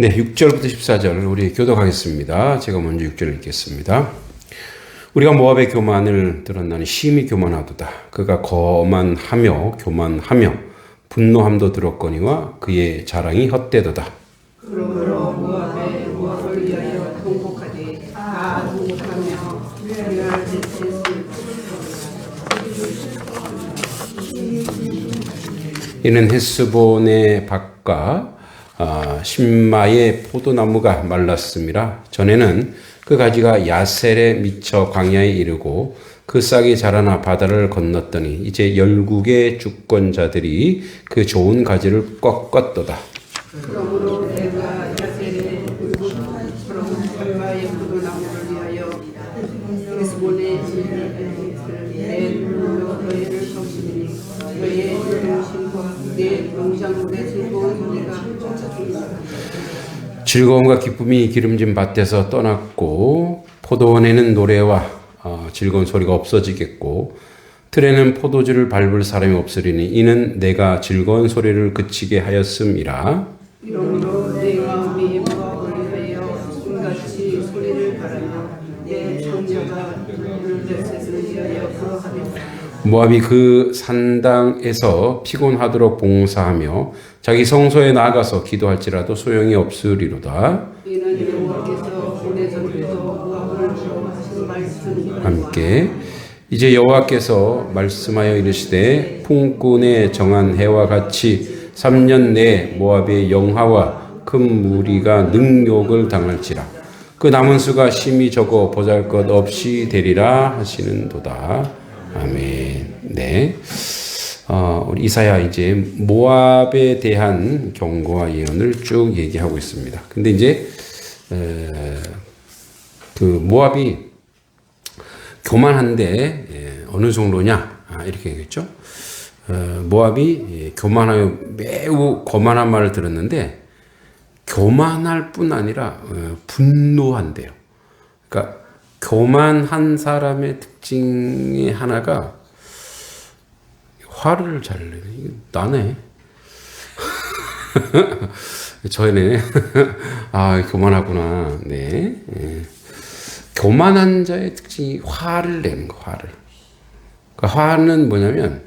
네, 6절부터 14절 우리 교독하겠습니다. 제가 먼저 6절 읽겠습니다. 우리가 모압의 교만을 들었나니 심히 교만하도다. 그가 거만하며 교만하며 분노함도 들었거니와 그의 자랑이 헛되도다. 그러므로 모압을 위하여 통곡하되 다 통곡하며 그를 이는 헤스본의 밭과 신마의 포도나무가 말랐음이라. 전에는 그 가지가 야셀에 미쳐 광야에 이르고 그 싹이 자라나 바다를 건넜더니 이제 열국의 주권자들이 그 좋은 가지를 꺾었도다. 그러므로 내가 야셀의 신마의 포도나무를 위하여 헤스본의 내 눈으로 너희를 섬기니 너희의 용신과 내 농작물의 즐거운 소리가 쫓아주리라. 즐거움과 기쁨이 기름진 밭에서 떠났고 포도원에는 노래와 즐거운 소리가 없어지겠고 틀에는 포도주를 밟을 사람이 없으리니 이는 내가 즐거운 소리를 그치게 하였음이라. 이러므로 내 마음이 모압을 위하여 숨같이 소리를 바라며 내 창조가 블레셋을 위하여 그러하리라. 모압이 그 산당에서 피곤하도록 봉사하며 자기 성소에 나아가서 기도할지라도 소용이 없으리로다. 이는 여호와께서 오래전부터 모압을 하신 말씀이라. 함께 이제 여호와께서 말씀하여 이르시되 풍꾼에 정한 해와 같이 3년 내에 모압의 영하와 큰 무리가 능욕을 당할지라. 그 남은 수가 심히 적어 보잘것없이 되리라 하시는도다. 아멘. 네. 우리 이사야 이제 모압에 대한 경고와 예언을 쭉 얘기하고 있습니다. 근데 이제 그 모압이 교만한데 어느 정도냐 이렇게 얘기했죠. 모압이 교만하여 매우 거만한 말을 들었는데 교만할 뿐 아니라 분노한대요. 그러니까 교만한 사람의 특징의 하나가 화를 잘 내네. 나네. 저희네. 교만하구나. 네. 교만한 자의 특징이 화를 내는 거, 화를. 그러니까 화는 뭐냐면,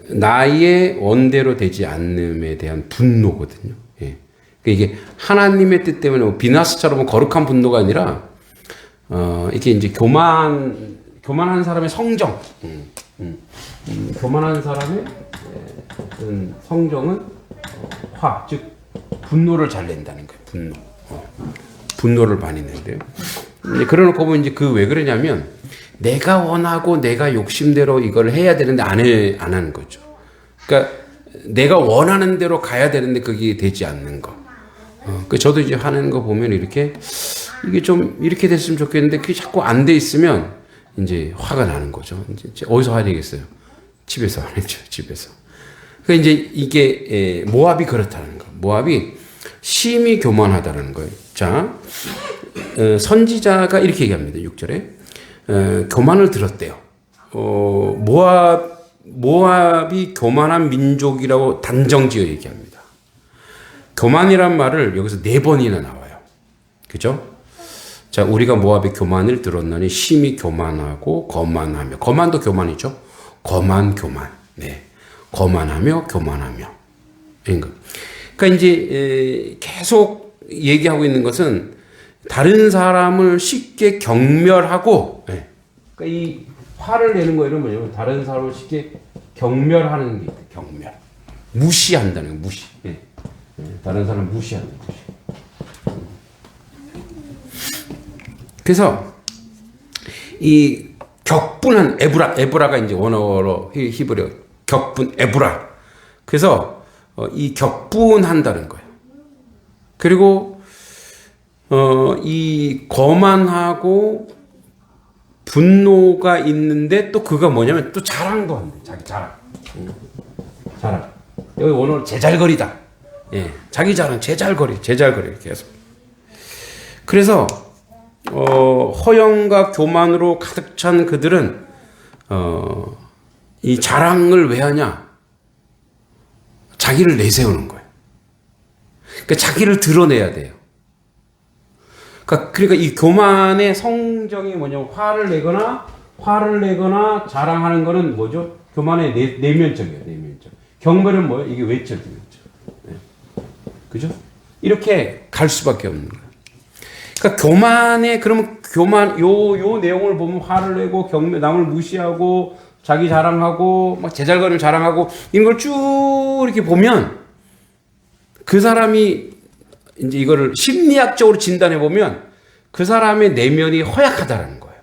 나의 원대로 되지 않음에 대한 분노거든요. 예. 그러니까 이게 하나님의 뜻 때문에 비나스처럼 거룩한 분노가 아니라, 이게 이제 교만한 사람의 성정. 교만한 사람의 성정은 화, 즉 분노를 잘 낸다는 거예요. 분노. 분노를 많이 낸대요. 그러놓고 보면 이제 그 왜 그러냐면 내가 원하고 내가 욕심대로 이걸 해야 되는데 안 하는 거죠. 그러니까 내가 원하는 대로 가야 되는데 그게 되지 않는 거. 저도 이제 하는 거 보면 이게 좀 이렇게 됐으면 좋겠는데 그게 자꾸 안 돼 있으면 이제 화가 나는 거죠. 이제 어디서 화가 되겠어요? 집에서 안 했죠. 집에서. 그러니까 이제 이게 모압이 그렇다는 거. 모압이 심히 교만하다는 거예요. 자, 선지자가 이렇게 얘기합니다. 6절에 교만을 들었대요. 모압이 교만한 민족이라고 단정지어 얘기합니다. 교만이란 말을 여기서 4번이나 나와요. 그죠? 자, 우리가 모압의 교만을 들었나니 심히 교만하고 거만하며. 거만도 교만이죠. 교만. 네. 거만하며 교만하며. 그러니까 이제 계속 얘기하고 있는 것은 다른 사람을 쉽게 경멸하고, 네. 그러니까 이 화를 내는 거 이런 뭐냐면 다른 사람을 쉽게 경멸하는 게 있다. 경멸. 무시한다는 거. 무시. 네. 다른 사람 무시하는 거지. 그래서 이 격분한 에브라가 이제 원어로 히브리어 격분 에브라. 그래서 이 격분한다는 거예요. 그리고 이 거만하고 분노가 있는데 또 그가 뭐냐면 또 자랑도 한대. 자기 자랑. 자랑. 여기 원어로 제잘거리다. 예, 자기 자랑, 제잘거리 계속. 그래서 허영과 교만으로 가득 찬 그들은 이 자랑을 왜 하냐? 자기를 내세우는 거예요. 그러니까 자기를 드러내야 돼요. 그러니까 이 교만의 성정이 뭐냐면 화를 내거나 자랑하는 거는 뭐죠? 교만의 내면적이에요. 내면적. 경배는 뭐예요? 이게 외적이죠. 네. 그죠? 이렇게 갈 수밖에 없는 거예요. 그러니까 그러면 교만, 요 내용을 보면 화를 내고 경배, 남을 무시하고 자기 자랑하고 막 제잘거림 자랑하고 이런 걸 쭉 이렇게 보면 그 사람이 이제 이거를 심리학적으로 진단해 보면 그 사람의 내면이 허약하다라는 거예요.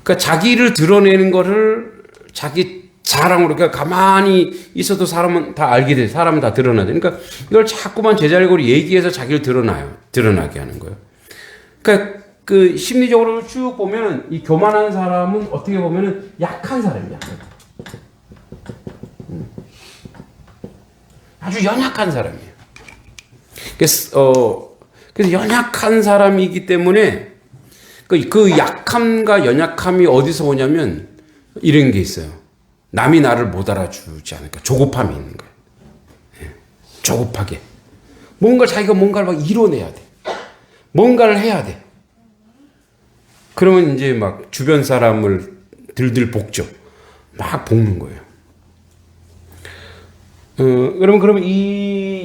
그러니까 자기를 드러내는 거를 자기 자랑으로, 그러니까 가만히 있어도 사람은 다 알게 돼, 사람은 다 드러나죠. 그러니까 이걸 자꾸만 제자리로 얘기해서 자기를 드러나게 하는 거예요. 그러니까 그 심리적으로 쭉 보면 이 교만한 사람은 어떻게 보면은 약한 사람이야. 아주 연약한 사람이에요. 그래서 연약한 사람이기 때문에 그 약함과 연약함이 어디서 오냐면 이런 게 있어요. 남이 나를 못 알아주지 않을까. 조급함이 있는 거예요. 조급하게. 자기가 뭔가를 막 이뤄내야 돼. 뭔가를 해야 돼. 그러면 이제 막 주변 사람을 들들 볶죠. 막 볶는 거예요. 그러면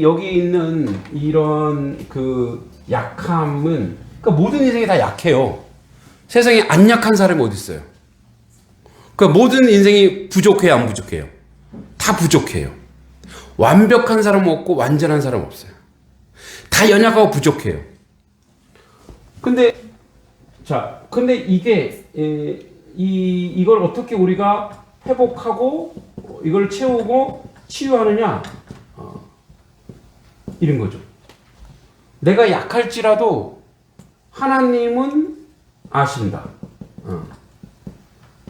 여기 있는 이런 그 약함은, 그러니까 모든 인생이 다 약해요. 세상에 안 약한 사람이 어디 있어요? 그러니까 모든 인생이 부족해요, 안 부족해요? 다 부족해요. 완벽한 사람은 없고 완전한 사람은 없어요. 다 연약하고 부족해요. 근데 이게 이걸 어떻게 우리가 회복하고 이걸 채우고 치유하느냐? 이런 거죠. 내가 약할지라도 하나님은 아신다.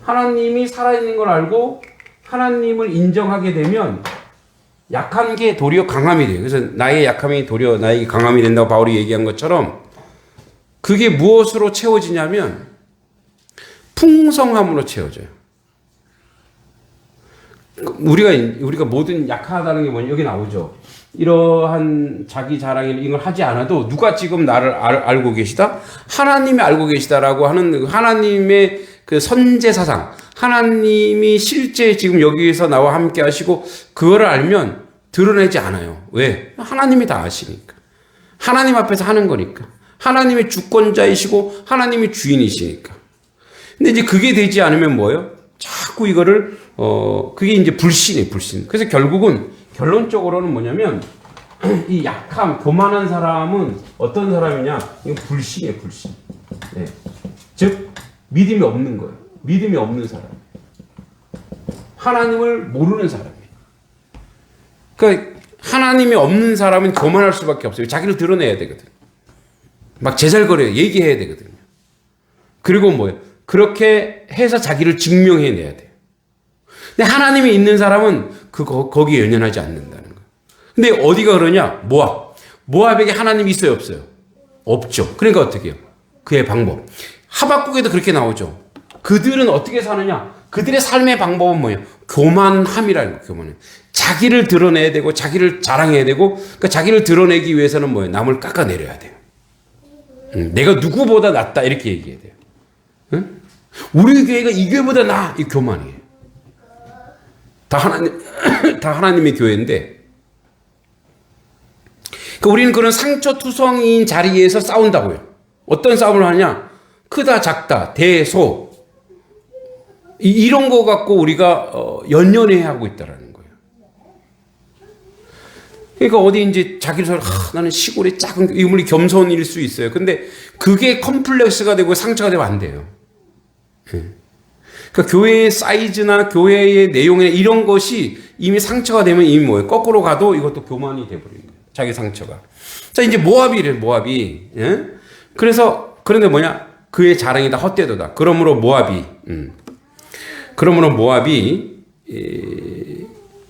하나님이 살아있는 걸 알고 하나님을 인정하게 되면 약한 게 도리어 강함이 돼요. 그래서 나의 약함이 도리어 나에게 강함이 된다고 바울이 얘기한 것처럼 그게 무엇으로 채워지냐면 풍성함으로 채워져요. 우리가 모든 약하다는 게 뭐냐, 여기 나오죠. 이러한 자기 자랑이나 이걸 하지 않아도 누가 지금 나를 알고 계시다? 하나님이 알고 계시다라고 하는 하나님의 그 선제 사상, 하나님이 실제 지금 여기에서 나와 함께 하시고 그거를 알면 드러내지 않아요. 왜? 하나님이 다 아시니까. 하나님 앞에서 하는 거니까. 하나님이 주권자이시고 하나님이 주인이시니까. 근데 이제 그게 되지 않으면 뭐예요? 자꾸 이거를 그게 이제 불신이에요, 불신. 그래서 결국은 결론적으로는 뭐냐면 이 약함, 교만한 사람은 어떤 사람이냐? 이건 불신이에요, 불신. 네. 즉 믿음이 없는 거예요. 믿음이 없는 사람. 하나님을 모르는 사람이에요. 그러니까 하나님이 없는 사람은 교만할 수밖에 없어요. 자기를 드러내야 되거든. 막 제잘거려요. 얘기해야 되거든요. 그리고 뭐예요? 그렇게 해서 자기를 증명해내야 돼요. 근데 하나님이 있는 사람은 거기에 연연하지 않는다는 거예요. 근데 어디가 그러냐? 모압에게 하나님이 있어요, 없어요? 없죠. 그러니까 어떻게 해요? 그의 방법. 하박국에도 그렇게 나오죠. 그들은 어떻게 사느냐? 그들의 삶의 방법은 뭐예요? 교만함이라는 거예요. 교만함. 자기를 드러내야 되고 자기를 자랑해야 되고, 그러니까 자기를 드러내기 위해서는 뭐예요? 남을 깎아내려야 돼요. 내가 누구보다 낫다 이렇게 얘기해야 돼요. 응? 우리 교회가 이 교회보다 나아, 이 교만이에요. 다 하나님의 교회인데, 그러니까 우리는 그런 상처투성이인 자리에서 싸운다고요. 어떤 싸움을 하냐? 크다, 작다, 대, 소. 이런 거 갖고 우리가 연연해 하고 있다라는 거예요. 그러니까 어디 이제 자기를 나는 시골의 작은 이물이 겸손일 수 있어요. 근데 그게 컴플렉스가 되고 상처가 되면 안 돼요. 그러니까 교회의 사이즈나 교회의 내용이나 이런 것이 이미 상처가 되면 이미 뭐예요? 거꾸로 가도 이것도 교만이 돼버리는 거예요. 자기 상처가. 자, 이제 모압이래, 모압이. 예? 그런데 뭐냐? 그의 자랑이다, 헛되도다. 그러므로 모압이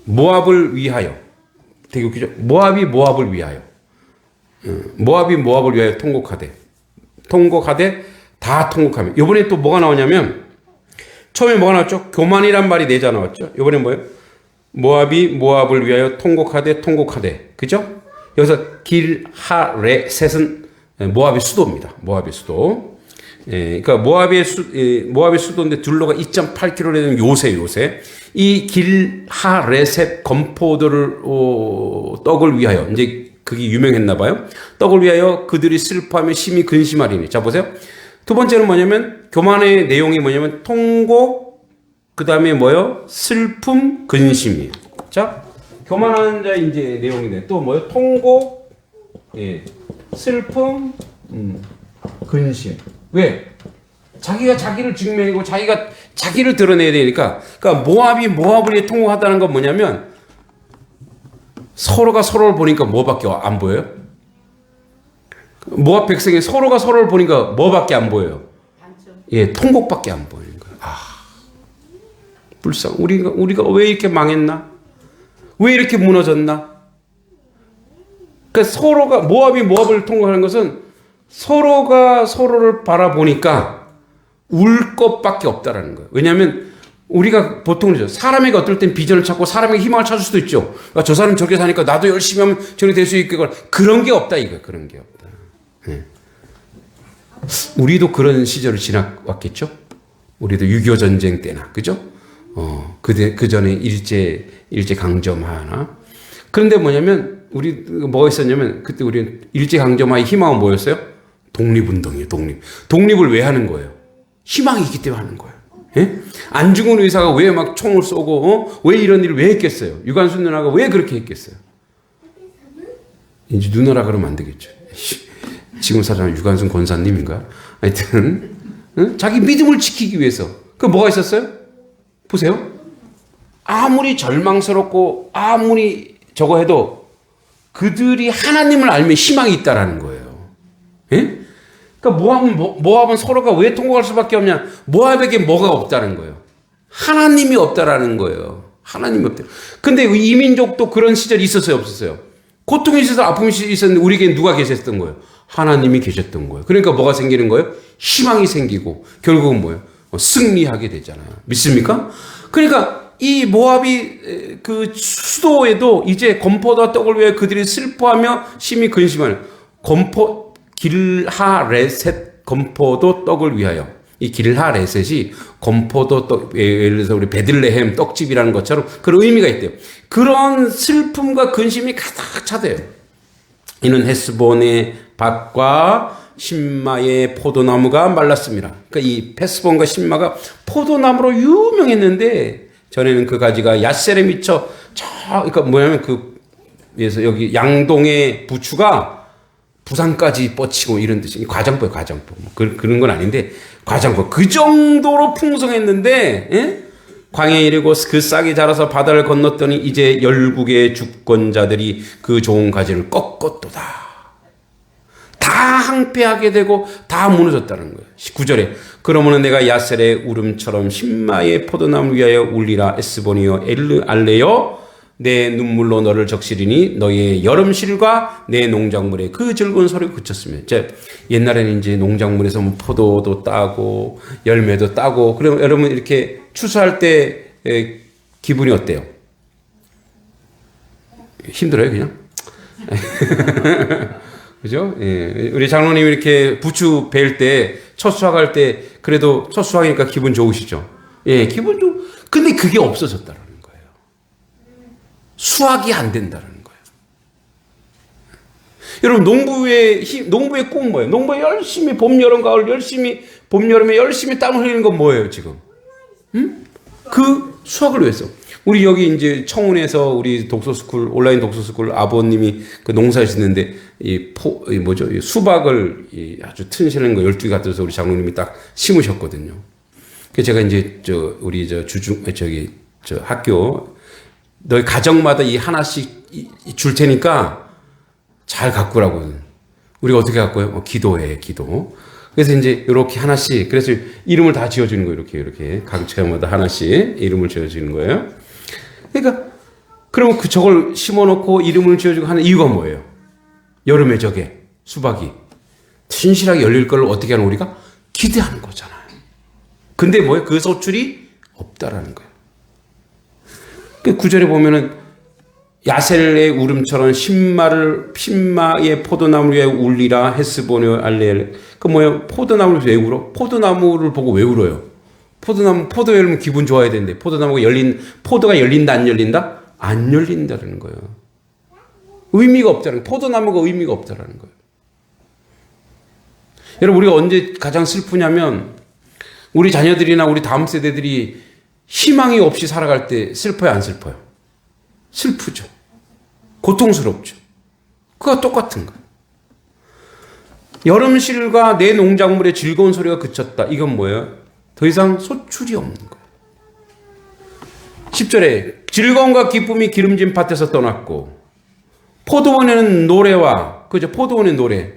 모압을 위하여. 되게 웃기죠? 모압이 모압을 위하여. 모압이 모압을 위하여 통곡하되 다 통곡하며. 이번에 또 뭐가 나오냐면 처음에 뭐가 나왔죠? 교만이란 말이 4자 나왔죠. 이번에 뭐예요? 모압이 모압을 위하여 통곡하되 통곡하되. 그죠? 여기서 길하레셋은 모압의 수도입니다. 모압의 수도. 그러니까 모압의 수도인데 둘러가 2.8km 되는 요새. 이 길하레셋 건포도를 떡을 위하여, 이제 그게 유명했나 봐요. 떡을 위하여 그들이 슬퍼하며 심히 근심하리니. 자 보세요. 두 번째는 뭐냐면 교만의 내용이 뭐냐면 통곡, 그 다음에 뭐요? 슬픔, 근심이에요. 자, 교만한 자의 이제 내용인데 또 뭐요? 통곡, 슬픔, 근심. 왜? 자기가 자기를 증명하고 자기가 자기를 드러내야 되니까. 그러니까 모압이 모압을 통곡하다는 건 뭐냐면 서로가 서로를 보니까 뭐밖에 안 보여요? 모압 백성이 서로가 서로를 보니까 뭐밖에 안 보여요? 통곡밖에 안 보이는 거예요. 불쌍. 우리가 왜 이렇게 망했나? 왜 이렇게 무너졌나? 그러니까 서로가 모압이 모압을 통곡하는 것은 서로가 서로를 바라보니까 울 것밖에 없다라는 거예요. 왜냐하면 우리가 보통 그러죠. 사람에게 어떨 땐 비전을 찾고 사람에게 희망을 찾을 수도 있죠. 그러니까 저 사람 저렇게 사니까 나도 열심히 하면 저렇게 될 수 있겠구나. 그런 게 없다 이거예요. 그런 게 없다. 우리도 그런 시절을 지나왔겠죠. 우리도 6.25 전쟁 때나 그죠? 그 전에 일제 강점하나. 그런데 뭐냐면 우리 뭐가 있었냐면 그때 우리 일제 강점하의 희망은 뭐였어요? 독립운동이에요. 독립을 왜 하는 거예요? 희망이 있기 때문에 하는 거예요. 안 죽은 의사가 왜 막 총을 쏘고 왜 이런 일을 왜 했겠어요? 유관순 누나가 왜 그렇게 했겠어요? 이제 누나라 그러면 안 되겠죠. 지금 사장 유관순 권사님인가? 하여튼 자기 믿음을 지키기 위해서. 그 뭐가 있었어요? 보세요. 아무리 절망스럽고 아무리 저거 해도 그들이 하나님을 알면 희망이 있다라는 거예요. 그러니까 모압은 서로가 왜 통곡할 수밖에 없냐? 모압에게 뭐가 없다는 거예요. 하나님이 없다라는 거예요. 하나님이 없다. 근데 이 민족도 그런 시절이 있었어요, 없었어요? 고통이 있어서 아픔이 있었는데 우리에게 누가 계셨던 거예요? 하나님이 계셨던 거예요. 그러니까 뭐가 생기는 거예요? 희망이 생기고 결국은 뭐예요? 승리하게 되잖아요. 믿습니까? 그러니까 이 모압이 그 수도에도 이제 건포도와 떡을 위해 그들이 슬퍼하며 심히 근심하는 길하레셋 건포도 떡을 위하여. 이 길하레셋이 건포도 떡, 예를 들어서 우리 베들레헴 떡집이라는 것처럼 그런 의미가 있대요. 그런 슬픔과 근심이 가득 차대요. 이는 헤스본의 밭과 신마의 포도나무가 말랐습니다. 그러니까 이 헤스본과 신마가 포도나무로 유명했는데 전에는 그 가지가 야셀에 미쳐 그러니까 뭐냐면 그래서 여기 양동의 부추가 부산까지 뻗치고 이런 뜻이 과장포예요. 뭐 그런 건 아닌데 과장포 그 정도로 풍성했는데 광야에 이르고 그 싹이 자라서 바다를 건넜더니 이제 열국의 주권자들이 그 좋은 가지를 꺾었도다. 다 항폐하게 되고 다 무너졌다는 거예요. 19절에 그러므로 내가 야셀의 울음처럼 신마의 포도나무 위하여 울리라. 에스본이여 엘르 알레여 내 눈물로 너를 적시리니 너의 여름실과 내 농작물의 그 즐거운 소리가 그쳤으며. 옛날에는 이제 농작물에서 뭐 포도도 따고 열매도 따고 그러면 여러분 이렇게 추수할 때 기분이 어때요? 힘들어요 그냥? 그죠? 예. 우리 장로님 이렇게 부추 벨 때, 첫 수확할 때, 그래도 첫 수확이니까 기분 좋으시죠? 예, 기분 근데 그게 없어졌다는 거예요. 수확이 안 된다는 거예요. 여러분, 농부의 꿈은 뭐예요? 농부에 열심히 봄, 여름, 가을 봄, 여름에 열심히 땀을 흘리는 건 뭐예요, 지금? 그 수확을 위해서. 우리 여기 이제 청운에서 우리 독서스쿨, 온라인 독서스쿨 아버님이 그 농사 짓는데, 수박을 아주 튼실한 거 12개 갖다 줘서 우리 장로님이 딱 심으셨거든요. 그래서 제가 이제 학교, 너희 가정마다 이 하나씩 줄 테니까 잘 가꾸라고. 우리가 어떻게 가꿔요? 기도해, 기도. 그래서 이제 이렇게 하나씩, 그래서 이름을 다 지어주는 거예요. 이렇게. 각 체험마다 하나씩 이름을 지어주는 거예요. 그러니까, 그러면 저걸 심어놓고 이름을 지어주고 하는 이유가 뭐예요? 여름에 저게, 수박이. 진실하게 열릴 걸 어떻게 하는 우리가? 기대하는 거잖아요. 근데 뭐예요? 그 소출이 없다라는 거예요. 그 구절에 보면은 야셀의 울음처럼 신마의 포도나무 위에 울리라 헤스보네 알레. 그 뭐예요? 포도나무를 왜 울어? 포도나무를 보고 왜 울어요? 포도 열면 기분 좋아야 되는데 포도가 열린다 안 열린다? 안 열린다는 거예요. 의미가 없다는 거예요. 포도나무가 의미가 없다는 거예요. 여러분 우리가 언제 가장 슬프냐면 우리 자녀들이나 우리 다음 세대들이 희망이 없이 살아갈 때 슬퍼요 안 슬퍼요? 슬프죠. 고통스럽죠. 그거 똑같은 거예요. 여름실과 내 농작물의 즐거운 소리가 그쳤다. 이건 뭐예요? 더 이상 소출이 없는 거예요. 10절에 즐거움과 기쁨이 기름진 밭에서 떠났고 포도원에는 노래와 그죠? 포도원의 노래,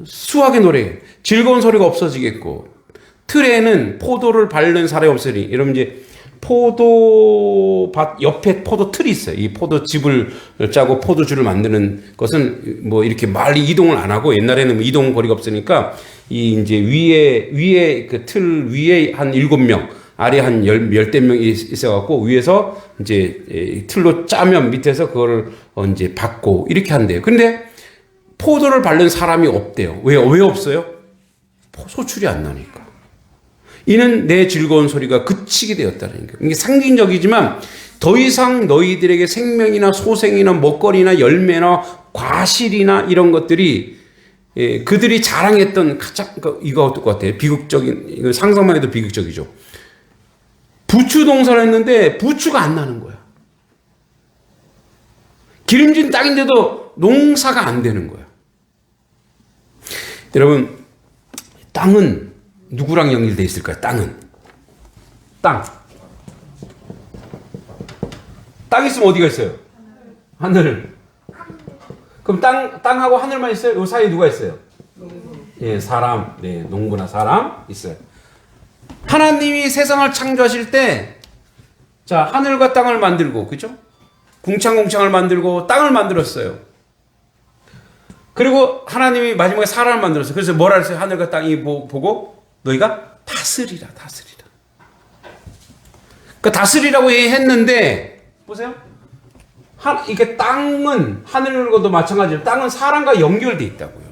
수확의 노래, 즐거운 소리가 없어지겠고 틀에는 포도를 밟는 사람이 없으니 여러분 이제 포도밭 옆에 포도 틀이 있어요. 이 포도집을 짜고 포도주를 만드는 것은 뭐 이렇게 멀리 이동을 안 하고 옛날에는 뭐 이동 거리가 없으니까 이 이제 위에 그 틀 위에 한 7명 아래 한 열댓 명이 있어갖고 위에서 이제 틀로 짜면 밑에서 그거를 이제 받고 이렇게 한대요. 근데 포도를 밟는 사람이 없대요. 왜 없어요? 소출이 안 나니까. 이는 내 즐거운 소리가 그치게 되었다는 거예요. 이게 상징적이지만 더 이상 너희들에게 생명이나 소생이나 먹거리나 열매나 과실이나 이런 것들이 그들이 자랑했던 가장 이거 어떨 것 같아요? 비극적인 이거 상상만 해도 비극적이죠. 부추 농사를 했는데 부추가 안 나는 거야. 기름진 땅인데도 농사가 안 되는 거야. 여러분 땅은 누구랑 연결되어 있을까요? 땅은 땅 있으면 어디가 있어요? 하늘. 그럼 땅하고 하늘만 있어요? 이 사이에 누가 있어요? 예, 사람. 네, 농부나 사람 있어요. 하나님이 세상을 창조하실 때 자, 하늘과 땅을 만들고 그죠? 궁창궁창을 만들고 땅을 만들었어요. 그리고 하나님이 마지막에 사람을 만들었어요. 그래서 뭐라 했어요? 하늘과 땅이 보고 너희가 다스리라. 그 다스리라고 했는데 보세요. 이게 땅은 하늘과도 마찬가지로 땅은 사람과 연결돼 있다고요.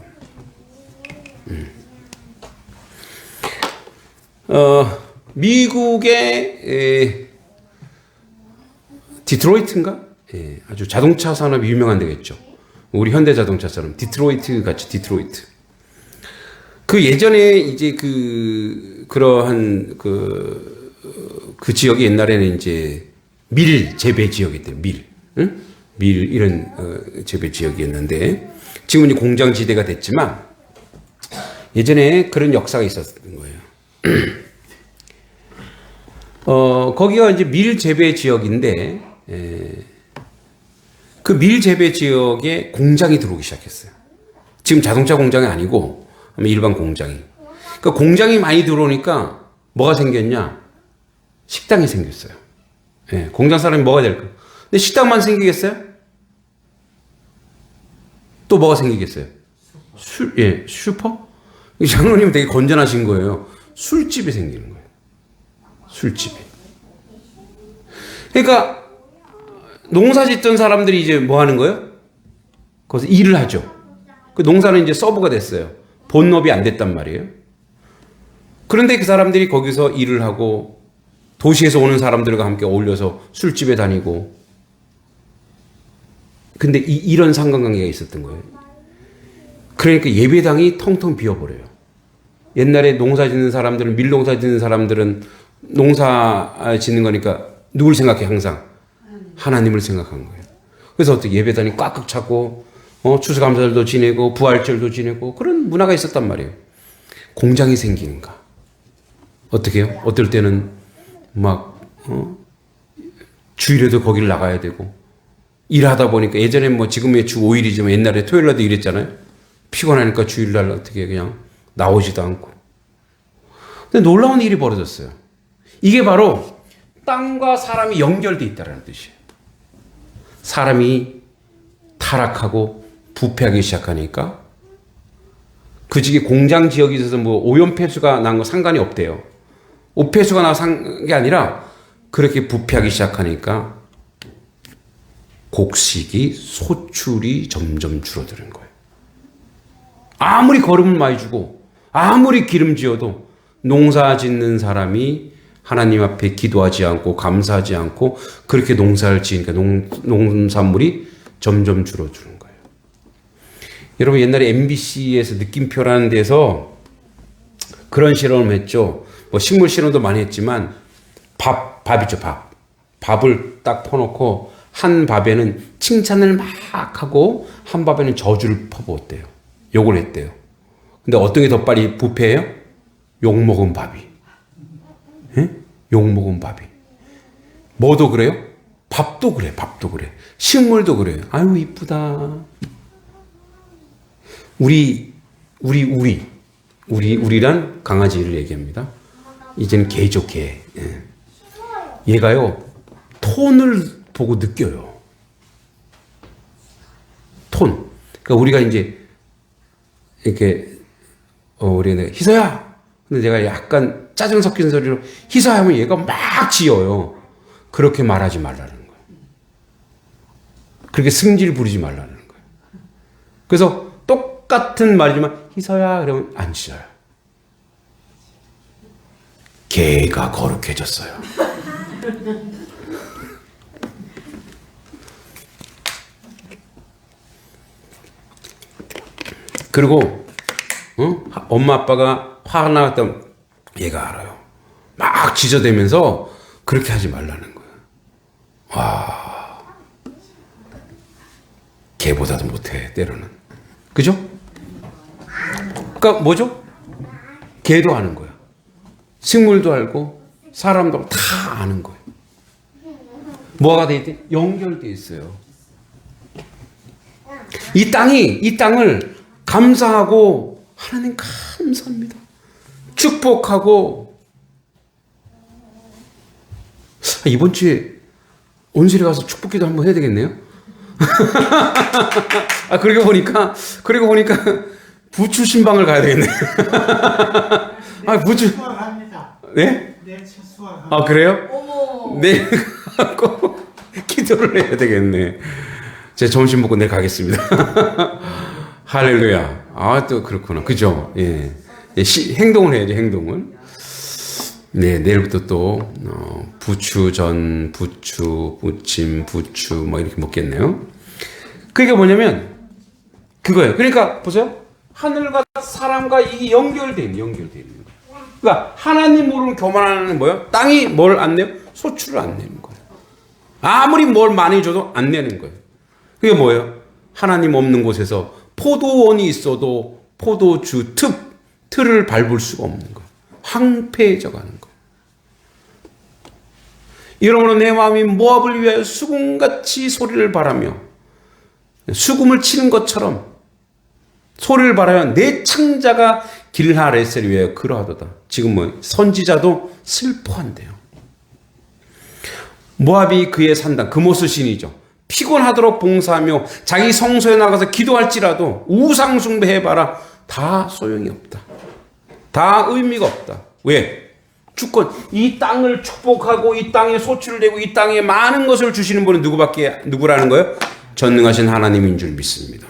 미국의 디트로이트인가? 아주 자동차 산업이 유명한 데겠죠. 우리 현대자동차처럼 디트로이트 같이 디트로이트. 그 예전에 이제 그러한 그 지역이 옛날에는 이제 밀 재배 지역이었대요. 밀 이런 재배 지역이었는데 지금은 이제 공장지대가 됐지만 예전에 그런 역사가 있었던 거예요. 거기가 이제 밀 재배 지역인데 그 밀 재배 지역에 공장이 들어오기 시작했어요. 지금 자동차 공장이 아니고 일반 공장이. 그러니까 공장이 많이 들어오니까 뭐가 생겼냐? 식당이 생겼어요. 예, 공장 사람이 뭐가 될까? 근데 식당만 생기겠어요? 또 뭐가 생기겠어요? 슈퍼? 장로님 되게 건전하신 거예요. 술집이 생기는 거예요. 술집이. 그러니까 농사 짓던 사람들이 이제 뭐 하는 거예요? 거기서 일을 하죠. 그 농사는 이제 서브가 됐어요. 본업이 안 됐단 말이에요. 그런데 그 사람들이 거기서 일을 하고 도시에서 오는 사람들과 함께 어울려서 술집에 다니고 근데 이런 상관관계가 있었던 거예요. 그러니까 예배당이 텅텅 비어버려요. 옛날에 농사 짓는 사람들은 밀농사 짓는 사람들은 농사 짓는 거니까 누굴 생각해 항상? 하나님을 생각한 거예요. 그래서 어떻게 예배당이 꽉꽉 차고 추수감사절도 지내고 부활절도 지내고 그런 문화가 있었단 말이에요. 공장이 생기는가? 어떻게 해요? 어떨 때는 막 주일에도 거기를 나가야 되고 일하다 보니까 예전에 뭐 지금의 주 5일이지만 옛날에 토요일날도 일했잖아요. 피곤하니까 주일날 어떻게 그냥 나오지도 않고. 근데 놀라운 일이 벌어졌어요. 이게 바로 땅과 사람이 연결돼 있다는 뜻이에요. 사람이 타락하고 부패하기 시작하니까 그 지역에 공장 지역이 있어서 뭐 오염폐수가 난 거 상관이 없대요. 오폐수가 나서 산 게 아니라 그렇게 부패하기 시작하니까 곡식이 소출이 점점 줄어드는 거예요. 아무리 거름을 많이 주고 아무리 기름지어도 농사 짓는 사람이 하나님 앞에 기도하지 않고 감사하지 않고 그렇게 농사를 지으니까 농산물이 점점 줄어드는 거예요. 여러분 옛날에 MBC에서 느낌표라는 데서 그런 실험을 했죠. 뭐 식물 실험도 많이 했지만 밥이죠, 밥. 밥을 딱 퍼놓고 한 밥에는 칭찬을 막 하고 한 밥에는 저주를 퍼부었대요. 욕을 했대요. 근데 어떤 게 더 빨리 부패해요? 욕먹은 밥이. 예? 욕먹은 밥이. 뭐도 그래요? 밥도 그래, 밥도 그래. 식물도 그래요. 아유, 이쁘다. 우리란 강아지를 얘기합니다. 이제는 개죠, 개. 예. 얘가요, 톤을 보고 느껴요. 톤. 그러니까 우리가 이제, 이렇게, 우리가 희서야! 근데 내가 약간 짜증 섞인 소리로 희서야 하면 얘가 막 지어요. 그렇게 말하지 말라는 거예요. 그렇게 승질 부리지 말라는 거예요. 그래서 똑같은 말이지만 희서야 그러면 안 짖어요. 개가 거룩해졌어요. 그리고 엄마 아빠가 화가 나왔다면 얘가 알아요. 막 짖어대면서 그렇게 하지 말라는 거예요. 와, 개보다도 못해 때로는. 그죠? 그러니까 뭐죠? 개도 아는 거야. 식물도 알고 사람도 다 아는 거예요. 뭐가 돼 있대? 연결돼 있어요. 이 땅을 감사하고 하나님 감사합니다. 축복하고 이번 주에 온실에 가서 축복기도 한번 해야 되겠네요. 그리고 보니까 부추 신방을 가야 되겠네. 부추. 네? 그래요? 어머. 내일 가고 기도를 해야 되겠네. 제 점심 먹고 내일 가겠습니다. 할렐루야. 또 그렇구나. 그죠? 예. 행동을 해야죠, 행동을. 네, 내일부터 또, 부추전, 부침, 부추, 뭐 이렇게 먹겠네요. 그게 뭐냐면, 그거예요. 그러니까, 보세요. 하늘과 사람과 이게 연결되어 있는 거예요. 그러니까, 하나님 모르는 교만하는 뭐예요? 땅이 뭘 안 내요? 소출을 안 내는 거예요. 아무리 뭘 많이 줘도 안 내는 거예요. 그게 뭐예요? 하나님 없는 곳에서 포도원이 있어도 포도주 틀을 밟을 수가 없는 거예요. 황폐해져 가는 거예요. 이러므로 내 마음이 모압을 위하여 수금같이 소리를 바라며 수금을 치는 것처럼 소리를 바라며 내 창자가 길하레스를 위하여 그러하도다. 지금 뭐 선지자도 슬퍼한대요. 모압이 그의 산당 그모스 신이죠. 피곤하도록 봉사하며 자기 성소에 나가서 기도할지라도 우상 숭배해봐라. 다 소용이 없다. 다 의미가 없다. 왜? 주권. 이 땅을 축복하고 이 땅에 소출을 내고 이 땅에 많은 것을 주시는 분은 누구라는 거예요? 전능하신 하나님인 줄 믿습니다.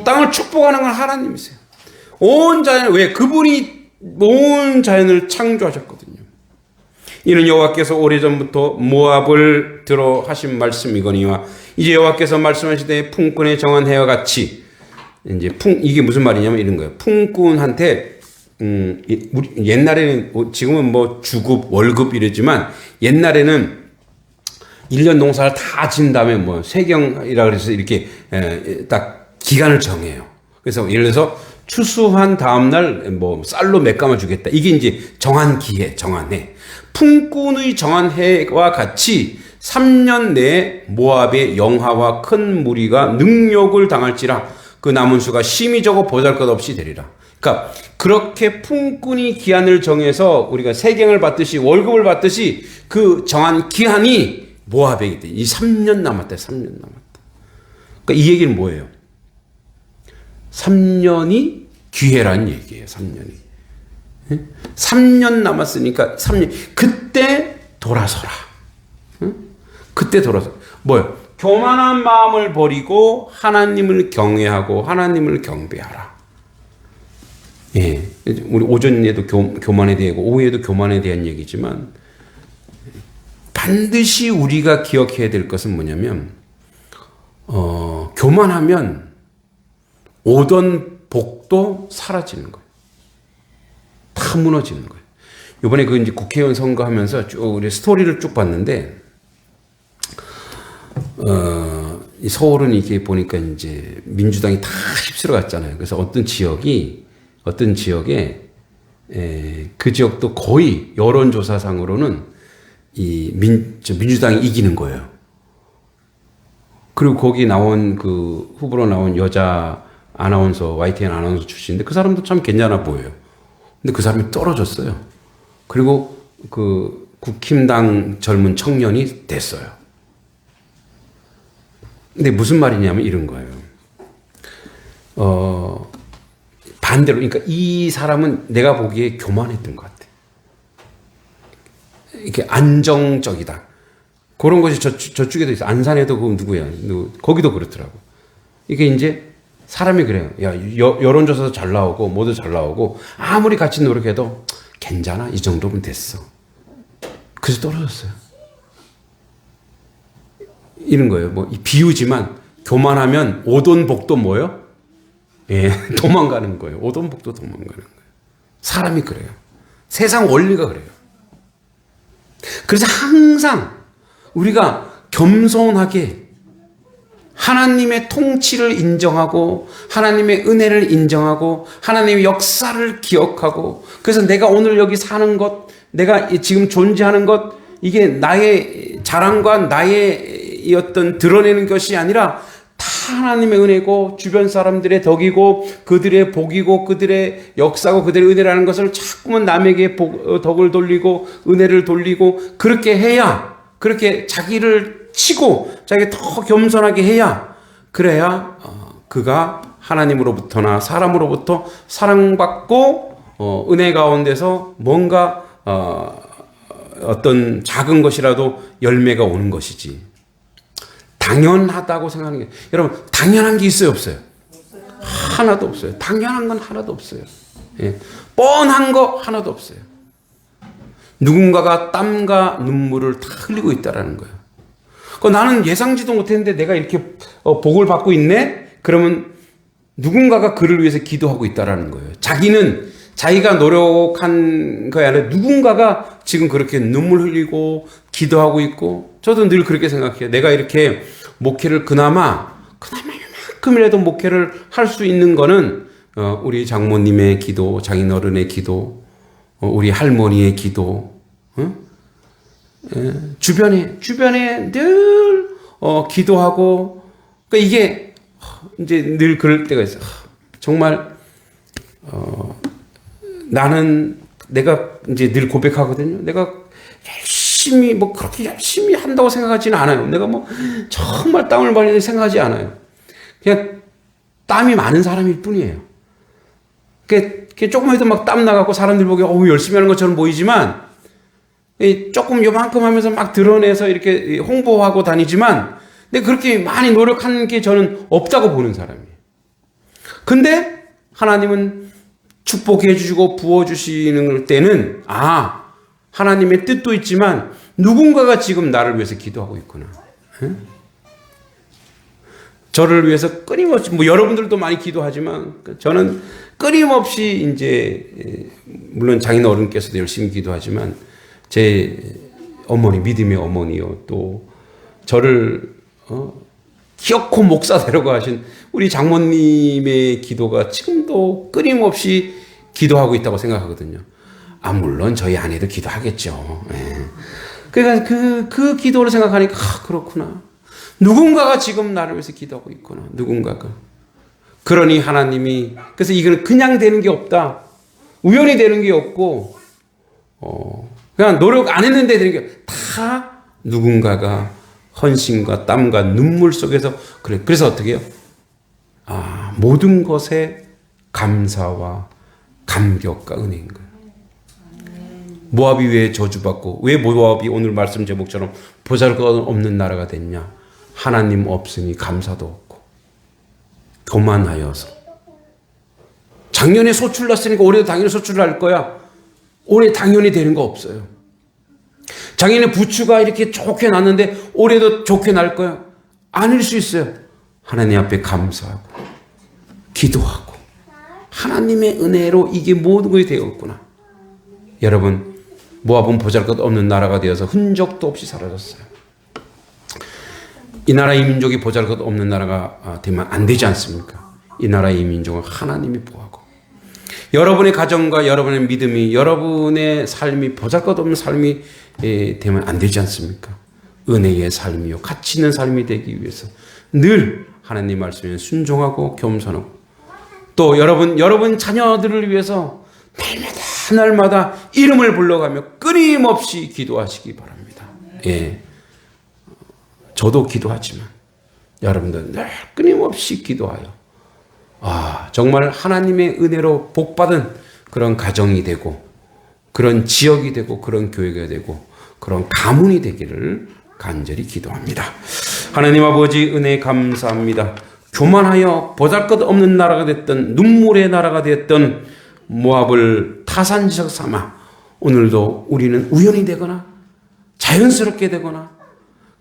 땅을 축복하는 건 하나님이세요. 온 자연, 왜? 그분이 온 자연을 창조하셨거든요. 이는 여호와께서 오래전부터 모압을 들어 하신 말씀이거니와 이제 여호와께서 말씀하시되 품꾼의 정한 해와 같이 이제 이게 무슨 말이냐면 이런 거예요. 품꾼한테 우리 옛날에는 지금은 뭐 주급 월급 이랬지만 옛날에는 1년 농사를 다 진 다음에 뭐 세경이라 그래서 이렇게 딱 기간을 정해요. 그래서 예를 들어서 추수한 다음 날 뭐 쌀로 몇 가마 주겠다. 이게 이제 정한 기해, 정한 해. 품꾼의 정한 해와 같이 3년 내에 모압의 영하와 큰 무리가 능욕을 당할지라 그 남은 수가 심히 적어 보잘것없이 되리라. 그러니까 그렇게 품꾼이 기한을 정해서 우리가 세경을 받듯이 월급을 받듯이 그 정한 기한이 모압에 있대. 이 3년 남았다. 3년 남았다. 그러니까 이 얘기는 뭐예요? 3년이 기회라는 얘기예요. 3년이. 3년 남았으니까 3년. 그때 돌아서라. 그때 돌아서. 뭐예요? 교만한 마음을 버리고 하나님을 경외하고 하나님을 경배하라. 예, 우리 오전에도 교만에 대하고 오후에도 교만에 대한 얘기지만 반드시 우리가 기억해야 될 것은 뭐냐면 교만하면 오던 복도 사라지는 거예요. 다 무너지는 거예요. 이번에 그 이제 국회의원 선거하면서 쭉 우리 스토리를 쭉 봤는데 이 서울은 이게 보니까 이제 민주당이 다 휩쓸어 갔잖아요. 그래서 어떤 지역에 그 지역도 거의 여론조사상으로는 이 민주당이 이기는 거예요. 그리고 거기 나온 그 후보로 나온 여자 아나운서, YTN 아나운서 출신인데 그 사람도 참 괜찮아 보여요. 근데 그 사람이 떨어졌어요. 그리고 그 국힘당 젊은 청년이 됐어요. 근데 무슨 말이냐면 이런 거예요. 반대로, 그러니까 이 사람은 내가 보기에 교만했던 것 같아. 이렇게 안정적이다. 그런 것이 저쪽에도 있어. 안산에도 그 누구야? 거기도 그렇더라고. 이게 이제 사람이 그래요. 야, 여론조사도 잘 나오고, 뭐도 잘 나오고, 아무리 같이 노력해도 괜찮아. 이 정도면 됐어. 그래서 떨어졌어요. 이런 거예요. 뭐, 비유지만, 교만하면 오돈복도 뭐요? 예, 도망가는 거예요. 오돈복도 도망가는 거예요. 사람이 그래요. 세상 원리가 그래요. 그래서 항상 우리가 겸손하게 하나님의 통치를 인정하고 하나님의 은혜를 인정하고 하나님의 역사를 기억하고 그래서 내가 오늘 여기 사는 것, 내가 지금 존재하는 것, 이게 나의 자랑과 나의 어떤 드러내는 것이 아니라 다 하나님의 은혜고 주변 사람들의 덕이고 그들의 복이고 그들의 역사고 그들의 은혜라는 것을 자꾸만 남에게 덕을 돌리고 은혜를 돌리고 그렇게 해야, 그렇게 자기를 치고 자기가 더 겸손하게 해야, 그래야 그가 하나님으로부터나 사람으로부터 사랑받고 은혜 가운데서 뭔가 어떤 작은 것이라도 열매가 오는 것이지. 당연하다고 생각하는 게, 여러분, 당연한 게 있어요, 없어요? 하나도 없어요. 당연한 건 하나도 없어요. 예. 뻔한 거 하나도 없어요. 누군가가 땀과 눈물을 다 흘리고 있다라는 거예요. 나는 예상지도 못했는데 내가 이렇게 복을 받고 있네? 그러면 누군가가 그를 위해서 기도하고 있다라는 거예요. 자기가 노력한 거야. 누군가가 지금 그렇게 눈물 흘리고 기도하고 있고, 저도 늘 그렇게 생각해요. 내가 이렇게 목회를 그나마 이만큼이라도 목회를 할 수 있는 거는 우리 장모님의 기도, 장인어른의 기도, 우리 할머니의 기도, 주변에 늘 기도하고, 그러니까 이게 이제 늘 그럴 때가 있어. 정말 나는 내가 이제 늘 고백하거든요. 내가 열심히 뭐 그렇게 열심히 한다고 생각하지는 않아요. 내가 뭐 정말 땀을 많이 생각하지 않아요. 그냥 땀이 많은 사람일 뿐이에요. 그게 조금 해도 막 땀 나갖고 사람들 보기에 열심히 하는 것처럼 보이지만 조금 요만큼 하면서 막 드러내서 이렇게 홍보하고 다니지만 근데 그렇게 많이 노력하는 게 저는 없다고 보는 사람이에요. 근데 하나님은 축복해 주시고 부어주시는 때는 하나님의 뜻도 있지만 누군가가 지금 나를 위해서 기도하고 있구나. 저를 위해서 끊임없이, 뭐 여러분들도 많이 기도하지만 저는 끊임없이 이제 물론 장인 어른께서도 열심히 기도하지만 제 어머니, 믿음의 어머니요, 또 저를 기어코 목사 되려고 하신 우리 장모님의 기도가 지금도 끊임없이 기도하고 있다고 생각하거든요. 물론 저희 아내도 기도하겠죠. 예. 그러니까 그 기도를 생각하니까 그렇구나. 누군가가 지금 나를 위해서 기도하고 있구나. 누군가가. 그러니 하나님이, 그래서 이거는 그냥 되는 게 없다. 우연히 되는 게 없고 그냥 노력 안 했는데 되는 게 다 누군가가 헌신과 땀과 눈물 속에서 그래. 그래서 어떻게 해요? 모든 것에 감사와 감격과 은혜인 거예요. 모압이 왜 저주받고 왜 모압이 오늘 말씀 제목처럼 보잘것없는 나라가 됐냐? 하나님 없으니 감사도 없고 교만하여서 작년에 소출 났으니까 올해도 당연히 소출을 할 거야. 올해 당연히 되는 거 없어요. 작년에 부추가 이렇게 좋게 났는데 올해도 좋게 날 거야. 아닐 수 있어요. 하나님 앞에 감사하고 기도하고 하나님의 은혜로 이게 모든 것이 되었구나. 여러분, 모압은 보잘것없는 나라가 되어서 흔적도 없이 사라졌어요. 이 나라 이 민족이 보잘것없는 나라가 되면 안 되지 않습니까? 이 나라 이 민족은 하나님이 보호하고 여러분의 가정과 여러분의 믿음이 여러분의 삶이 보잘것없는 삶이 되면 안 되지 않습니까? 은혜의 삶이요 가치 있는 삶이 되기 위해서 늘 하나님 말씀에 순종하고 겸손하고 또 여러분 자녀들을 위해서 날마다 이름을 불러가며 끊임없이 기도하시기 바랍니다. 예, 저도 기도하지만 여러분들 늘 끊임없이 기도하여 정말 하나님의 은혜로 복받은 그런 가정이 되고 그런 지역이 되고 그런 교회가 되고 그런 가문이 되기를 간절히 기도합니다. 하나님 아버지 은혜 감사합니다. 교만하여 보잘것없는 나라가 됐던 눈물의 나라가 됐던 모압을 타산지석 삼아 오늘도 우리는 우연히 되거나 자연스럽게 되거나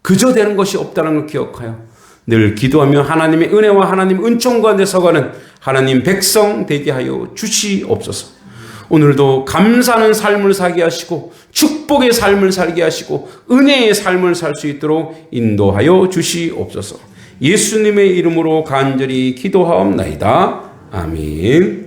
그저 되는 것이 없다는 걸 기억하여 늘 기도하며 하나님의 은혜와 하나님 은총 가운데 서가는 하나님 백성 되게 하여 주시옵소서. 오늘도 감사하는 삶을 살게 하시고 축복의 삶을 살게 하시고 은혜의 삶을 살 수 있도록 인도하여 주시옵소서. 예수님의 이름으로 간절히 기도하옵나이다. 아멘.